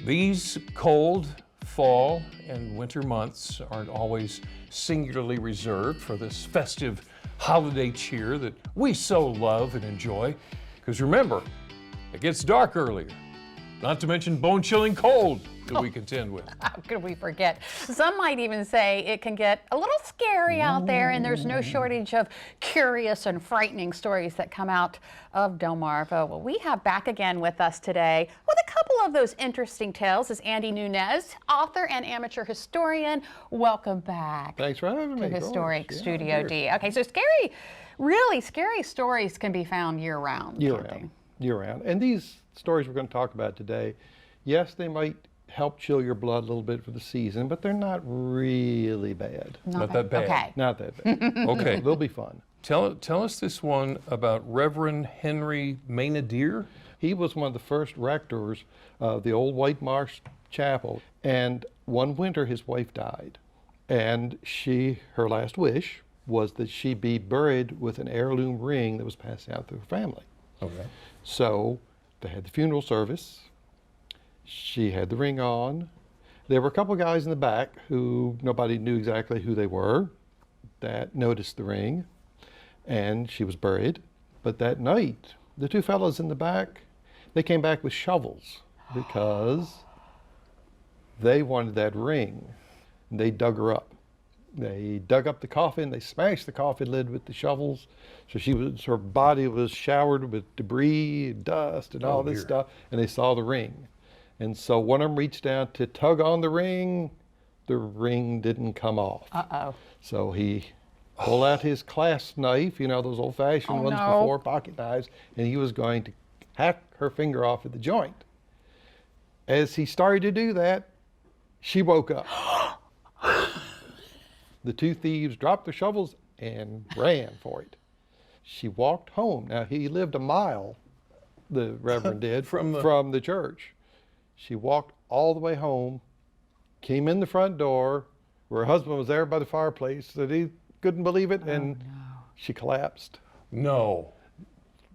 These cold fall and winter months aren't always singularly reserved for this festive holiday cheer that we so love and enjoy. Because remember, it gets dark earlier, not to mention bone-chilling cold that we contend with. How could we forget? Some might even say it can get a little scary out there, and there's no shortage of curious and frightening stories that come out of Delmarva. Well, we have back again with us today with a couple of those interesting tales is Andy Nunez, author and amateur historian. Welcome back. Thanks for having me. To Historic Studio D. Okay, so really scary stories can be found year-round. Year-round. And these stories we're going to talk about today, yes, they might help chill your blood a little bit for the season, but they're not really bad. Not that bad. Okay. Not that bad. Okay. They'll be fun. Tell us this one about Reverend Henry Maynadier. He was one of the first rectors of the old White Marsh Chapel, and one winter his wife died, and her last wish was that she be buried with an heirloom ring that was passed down through her family. Okay. So they had the funeral service. She had the ring on. There were a couple guys in the back who nobody knew exactly who they were that noticed the ring, and she was buried. But that night, the two fellows in the back, they came back with shovels because they wanted that ring. And they dug her up. They dug up the coffin, they smashed the coffin lid with the shovels. So her body was showered with debris, dust, and all this stuff, and they saw the ring. And so one of them reached down to tug on the ring didn't come off. Uh-oh. So he pulled out his clasp knife, you know, those old-fashioned ones before, pocket knives, and he was going to hack her finger off at the joint. As he started to do that, she woke up. The two thieves dropped their shovels and ran for it. She walked home. Now, he lived a mile, the Reverend did, from the church. She walked all the way home, came in the front door, where her husband was there by the fireplace, that he couldn't believe it, and she collapsed. No.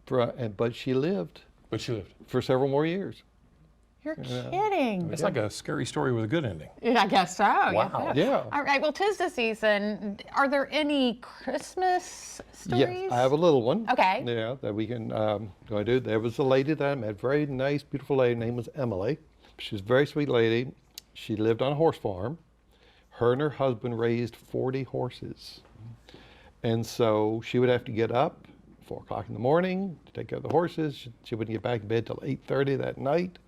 But she lived. But she lived. For several more years. You're kidding. It's like a scary story with a good ending. I guess so. Wow. Yeah. All right, well, 'tis the season. Are there any Christmas stories? Yes, I have a little one. Okay. Yeah, that we can go and do. There was a lady that I met, very nice, beautiful lady. Her name was Emily. She was a very sweet lady. She lived on a horse farm. Her and her husband raised 40 horses. And so she would have to get up 4 o'clock in the morning to take care of the horses. She wouldn't get back to bed till 8:30 that night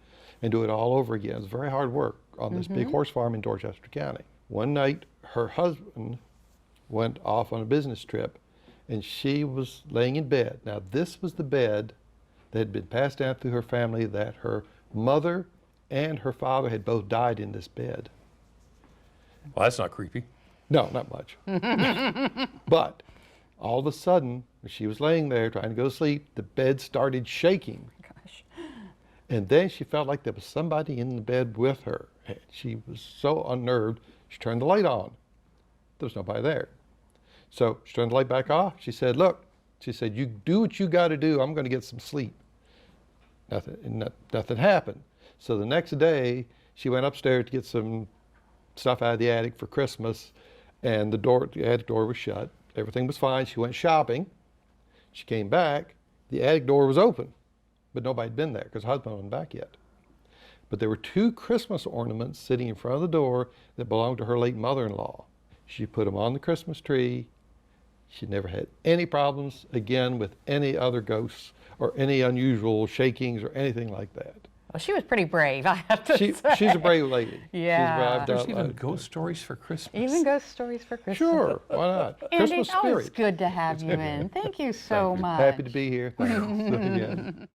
and do it all over again. It was very hard work on this big horse farm in Dorchester County. One night, her husband went off on a business trip, and she was laying in bed. Now, this was the bed that had been passed down through her family, that her mother and her father had both died in this bed. Well, that's not creepy. No, not much. But all of a sudden, when she was laying there trying to go to sleep, the bed started shaking. And then she felt like there was somebody in the bed with her. And she was so unnerved, she turned the light on. There was nobody there. So she turned the light back off. She said, look, she said, you do what you got to do. I'm going to get some sleep. Nothing happened. So the next day, she went upstairs to get some stuff out of the attic for Christmas, and the attic door was shut. Everything was fine. She went shopping. She came back. The attic door was open. But nobody had been there because her husband wasn't back yet. But there were 2 Christmas ornaments sitting in front of the door that belonged to her late mother-in-law. She put them on the Christmas tree. She never had any problems again with any other ghosts or any unusual shakings or anything like that. Well, she was pretty brave, I have to say. She's a brave lady. Yeah. There's even ghost stories for Christmas. Even ghost stories for Christmas. Sure, why not? Andy, Christmas spirit. always good to have you in. Thank you so much. Happy to be here. Thanks.